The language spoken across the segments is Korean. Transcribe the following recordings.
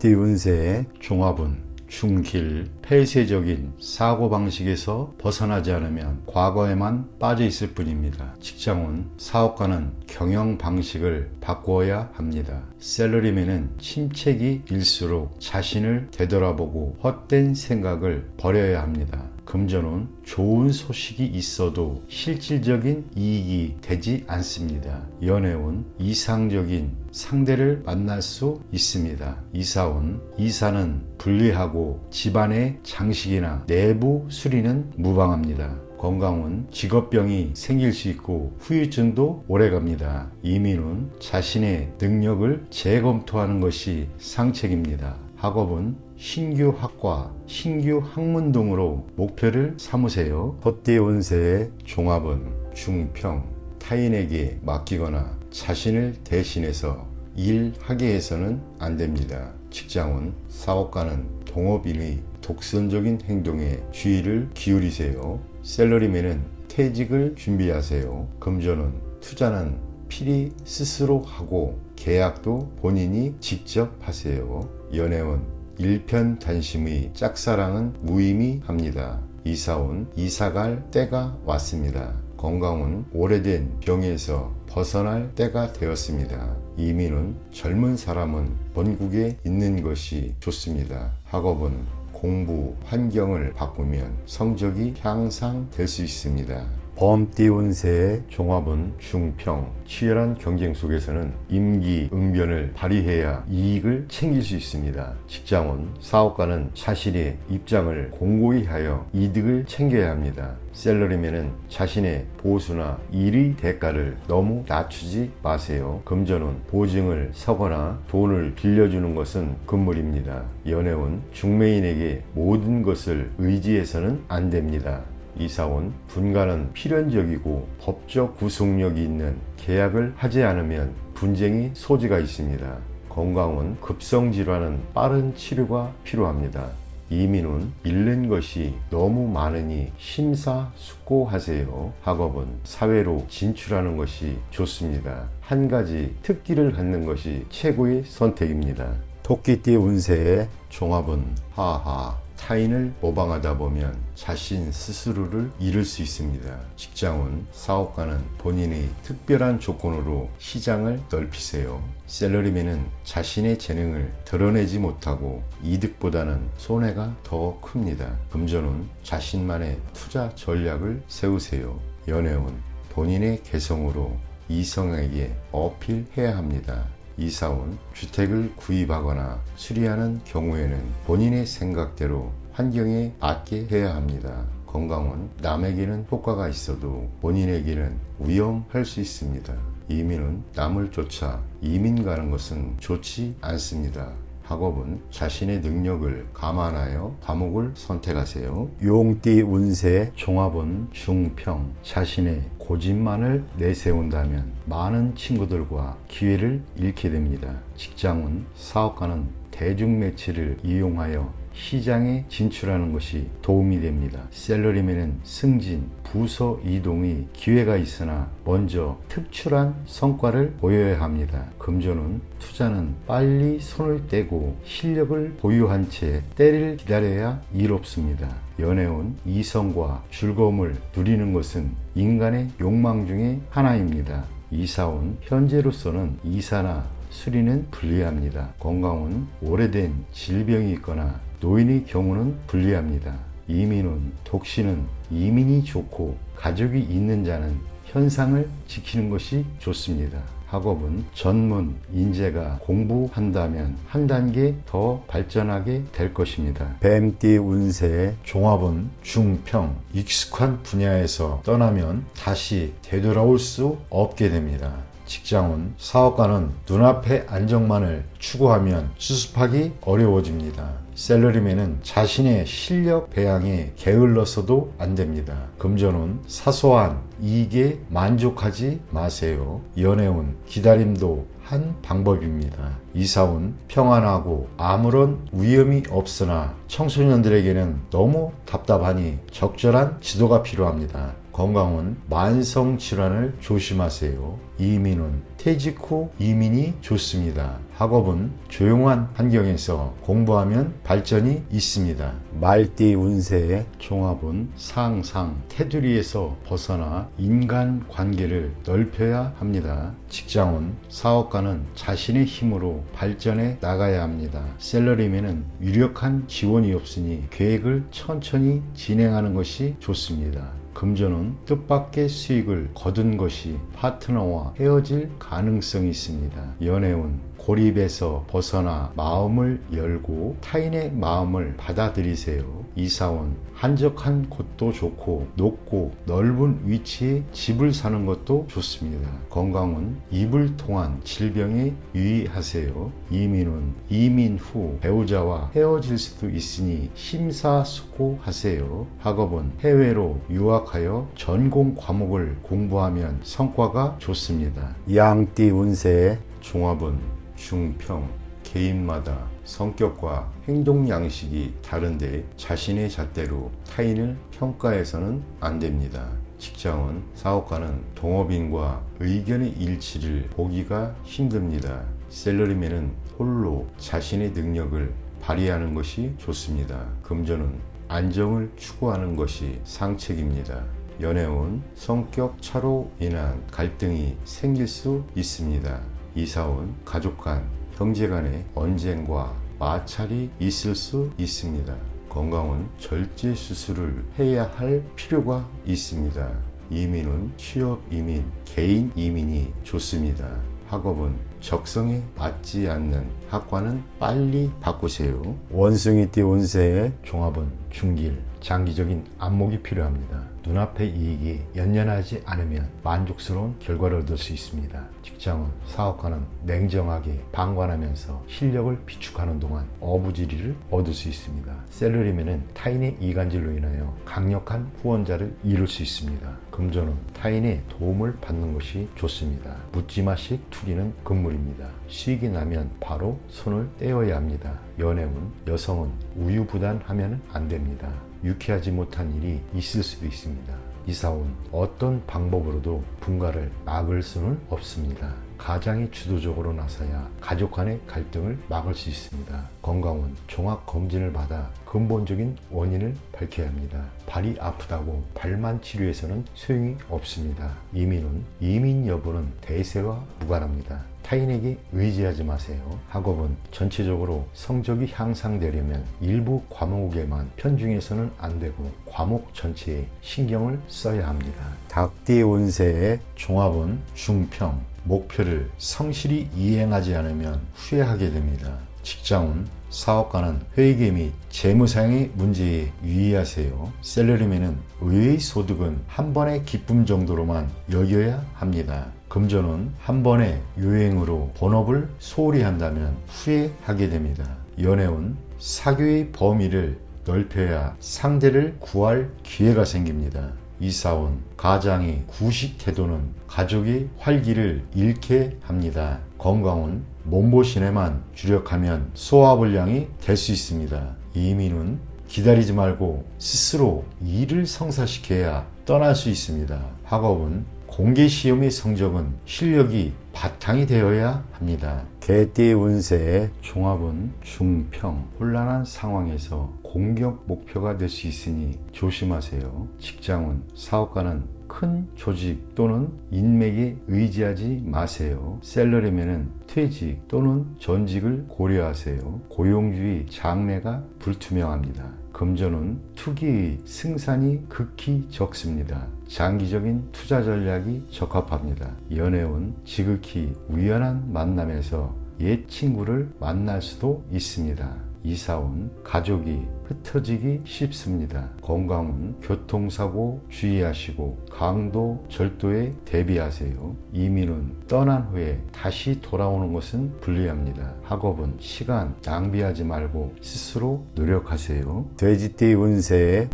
범띠 운세의 종합은 중길, 폐쇄적인 사고방식에서 벗어나지 않으면 과거에만 빠져 있을 뿐입니다. 직장운, 사업가는 경영방식을 바꾸어야 합니다. 셀러리맨은 침체기 일수록 자신을 되돌아보고 헛된 생각을 버려야 합니다. 금전운, 좋은 소식이 있어도 실질적인 이익이 되지 않습니다. 연애운, 이상적인 상대를 만날 수 있습니다. 이사운, 이사는 분리하고 집안의 장식이나 내부 수리는 무방합니다. 건강운, 직업병이 생길 수 있고 후유증도 오래갑니다. 이민운, 자신의 능력을 재검토하는 것이 상책입니다. 학업은 신규 학과, 신규 학문 등으로 목표를 삼으세요. 헛띠 운세의 종합은 중평, 타인에게 맡기거나 자신을 대신해서 일하게 해서는 안 됩니다. 직장운, 사업가는 동업인의 독선적인 행동에 주의를 기울이세요. 셀러리맨은 퇴직을 준비하세요. 금전운, 투자는 필히 스스로 하고 계약도 본인이 직접 하세요. 연애운, 일편단심의 짝사랑은 무의미합니다. 이사운, 이사갈 때가 왔습니다. 건강운, 오래된 병에서 벗어날 때가 되었습니다. 이민운, 젊은 사람은 본국에 있는 것이 좋습니다. 학업은 공부 환경을 바꾸면 성적이 향상될 수 있습니다. 범띠 운세의 종합은 중평, 치열한 경쟁 속에서는 임기응변을 발휘해야 이익을 챙길 수 있습니다. 직장운, 사업가는 자신의 입장을 공고히 하여 이득을 챙겨야 합니다. 셀러리맨은 자신의 보수나 일의 대가를 너무 낮추지 마세요. 금전운, 보증을 서거나 돈을 빌려주는 것은 금물입니다. 연애운, 중매인에게 모든 것을 의지해서는 안 됩니다. 이사운, 분가는 필연적이고 법적 구속력이 있는 계약을 하지 않으면 분쟁이 소지가 있습니다. 건강운, 급성질환은 빠른 치료가 필요합니다. 이민운, 잃는 것이 너무 많으니 심사숙고하세요. 학업은 사회로 진출하는 것이 좋습니다. 한 가지 특기를 갖는 것이 최고의 선택입니다. 토끼띠 운세의 종합은 하하, 타인을 모방하다 보면 자신 스스로를 잃을 수 있습니다. 직장운, 사업가는 본인의 특별한 조건으로 시장을 넓히세요. 셀러리맨은 자신의 재능을 드러내지 못하고 이득보다는 손해가 더 큽니다. 금전운, 자신만의 투자 전략을 세우세요. 연애운, 본인의 개성으로 이성에게 어필해야 합니다. 이사운, 주택을 구입하거나 수리하는 경우에는 본인의 생각대로 환경에 맞게 해야 합니다. 건강운, 남에게는 효과가 있어도 본인에게는 위험할 수 있습니다. 이민은 남을 쫓아 이민 가는 것은 좋지 않습니다. 학업은 자신의 능력을 감안하여 과목을 선택하세요. 용띠 운세 종합은 중평, 자신의 고집만을 내세운다면 많은 친구들과 기회를 잃게 됩니다. 직장운, 사업가는 대중매체를 이용하여 시장에 진출하는 것이 도움이 됩니다. 셀러리맨은 승진, 부서 이동의 기회가 있으나 먼저 특출한 성과를 보여야 합니다. 금전운, 투자는 빨리 손을 떼고 실력을 보유한 채 때를 기다려야 이롭습니다. 연애운, 이성과 즐거움을 누리는 것은 인간의 욕망 중에 하나입니다. 이사운, 현재로서는 이사나 수리는 불리합니다. 건강운, 오래된 질병이 있거나 노인의 경우는 불리합니다. 이민운, 독신은 이민이 좋고 가족이 있는 자는 현상을 지키는 것이 좋습니다. 학업은 전문 인재가 공부한다면 한 단계 더 발전하게 될 것입니다. 뱀띠 운세의 종합은 중평, 익숙한 분야에서 떠나면 다시 되돌아올 수 없게 됩니다. 직장운, 사업가는 눈앞의 안정만을 추구하면 수습하기 어려워집니다. 셀러리맨은 자신의 실력 배양에 게을러서도 안 됩니다. 금전운, 사소한 이익에 만족하지 마세요. 연애운, 기다림도 한 방법입니다. 이사온 평안하고 아무런 위험이 없으나 청소년들에게는 너무 답답하니 적절한 지도가 필요합니다. 건강은 만성 질환을 조심하세요. 이민은 퇴직 후 이민이 좋습니다. 학업은 조용한 환경에서 공부하면 발전이 있습니다. 말띠 운세의 종합은 상상, 테두리에서 벗어나 인간 관계를 넓혀야 합니다. 직장은 사업가는 자신의 힘으로 발전해 나가야 합니다. 셀러리맨은 유력한 지원이 없으니 계획을 천천히 진행하는 것이 좋습니다. 금전은 뜻밖의 수익을 거둔 것이 파트너와 헤어질 가능성이 있습니다. 연애운 고립에서 벗어나 마음을 열고 타인의 마음을 받아들이세요. 이사원 한적한 곳도 좋고 높고 넓은 위치에 집을 사는 것도 좋습니다. 건강은 입을 통한 질병에 유의하세요. 이민은 이민 후 배우자와 헤어질 수도 있으니 심사숙고하세요. 학업은 해외로 유학하여 전공 과목을 공부하면 성과가 좋습니다. 양띠 운세의 종합은 중평, 개인마다 성격과 행동 양식이 다른데 자신의 잣대로 타인을 평가해서는 안 됩니다. 직장은 사업가는 동업인과 의견의 일치를 보기가 힘듭니다. 셀러리맨은 홀로 자신의 능력을 발휘하는 것이 좋습니다. 금전은 안정을 추구하는 것이 상책입니다. 연애운 성격 차로 인한 갈등이 생길 수 있습니다. 이사온 가족 간, 형제 간의 언쟁과 마찰이 있을 수 있습니다. 건강은 절제 수술을 해야 할 필요가 있습니다. 이민은 취업 이민, 개인 이민이 좋습니다. 학업은 적성에 맞지 않는 학과는 빨리 바꾸세요. 원숭이띠 운세의 종합은 중길, 장기적인 안목이 필요합니다. 눈앞의 이익이 연연하지 않으면 만족스러운 결과를 얻을 수 있습니다. 직장은 사업가는 냉정하게 방관하면서 실력을 비축하는 동안 어부지리를 얻을 수 있습니다. 셀러리맨은 타인의 이간질로 인하여 강력한 후원자를 잃을 수 있습니다. 금전은 타인의 도움을 받는 것이 좋습니다. 묻지마식 투기는 금물입니다. 수익이 나면 바로 손을 떼어야 합니다. 연애운 여성은 우유부단하면 안 됩니다. 유쾌하지 못한 일이 있을 수도 있습니다. 이사온 어떤 방법으로도 분가를 막을 수는 없습니다. 가장이 주도적으로 나서야 가족 간의 갈등을 막을 수 있습니다. 건강은 종합검진을 받아 근본적인 원인을 밝혀야 합니다. 발이 아프다고 발만 치료해서는 소용이 없습니다. 이민은 이민 여부는 대세와 무관합니다. 타인에게 의지하지 마세요. 학업은 전체적으로 성적이 향상되려면 일부 과목에만 편중해서는 안 되고 과목 전체에 신경을 써야 합니다. 닭띠 운세의 종합은 중평, 목표를 성실히 이행하지 않으면 후회하게 됩니다. 직장은 사업가는 회계 및 재무상의 문제에 유의하세요. 셀러리맨은 의외의 소득은 한 번의 기쁨 정도로만 여겨야 합니다. 금전은 한 번의 요행으로 본업을 소홀히 한다면 후회하게 됩니다. 연애운 사교의 범위를 넓혀야 상대를 구할 기회가 생깁니다. 이사온 가장의 구식 태도는 가족의 활기를 잃게 합니다. 건강은 몸보신에만 주력하면 소화불량이 될 수 있습니다. 이민은 기다리지 말고 스스로 일을 성사시켜야 떠날 수 있습니다. 학업은 공개시험의 성적은 실력이 바탕이 되어야 합니다. 개띠 운세의 종합은 중평, 혼란한 상황에서 공격 목표가 될 수 있으니 조심하세요. 직장은 사업가는 큰 조직 또는 인맥에 의지하지 마세요. 셀러리맨은 퇴직 또는 전직을 고려하세요. 고용주의 장래가 불투명합니다. 금전은 투기의 승산이 극히 적습니다. 장기적인 투자 전략이 적합합니다. 연애운 지극히 우연한 만남에서 옛 친구를 만날 수도 있습니다. 이사온 가족이 흩어지기 쉽습니다. 건강은 교통사고 주의하시고 강도 절도에 대비하세요. 이민은 떠난 후에 다시 돌아오는 것은 불리합니다. 학업은 시간 낭비하지 말고 스스로 노력하세요. 돼지띠 운세의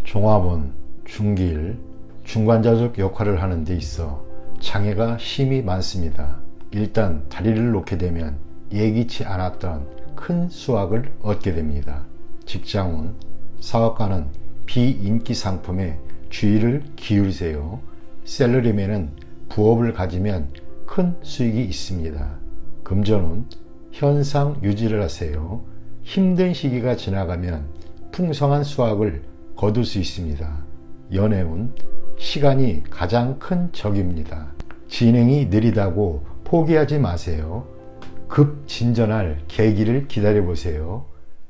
종합은 중길, 중간자적 역할을 하는 데 있어 장애가 심히 많습니다. 일단 다리를 놓게 되면 예기치 않았던 큰 수확을 얻게 됩니다. 직장운, 사업가는 비인기 상품에 주의를 기울이세요. 셀러리맨은 부업을 가지면 큰 수익이 있습니다. 금전운, 현상 유지를 하세요. 힘든 시기가 지나가면 풍성한 수확을 거둘 수 있습니다. 연애운, 시간이 가장 큰 적입니다. 진행이 느리다고 포기하지 마세요. 급 진전할 계기를 기다려보세요.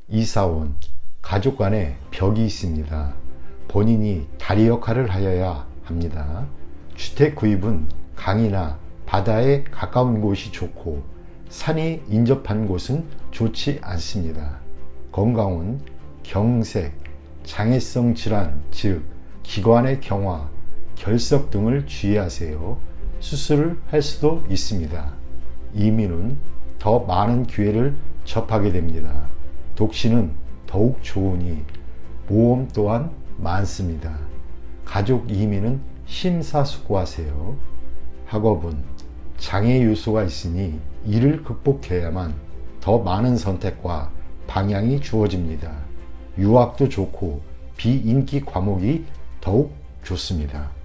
이사운, 가족 간에 벽이 있습니다. 본인이 다리 역할을 하여야 합니다. 주택 구입은 강이나 바다에 가까운 곳이 좋고 산이 인접한 곳은 좋지 않습니다. 건강은 경색, 장애성 질환, 즉 기관의 경화, 결석 등을 주의하세요. 수술을 할 수도 있습니다. 이민은 더 많은 기회를 접하게 됩니다. 독신은 더욱 좋으니 모험 또한 많습니다. 가족 이민은 심사숙고하세요. 학업은 장애 요소가 있으니 이를 극복해야만 더 많은 선택과 방향이 주어집니다. 유학도 좋고 비인기 과목이 더욱 좋습니다.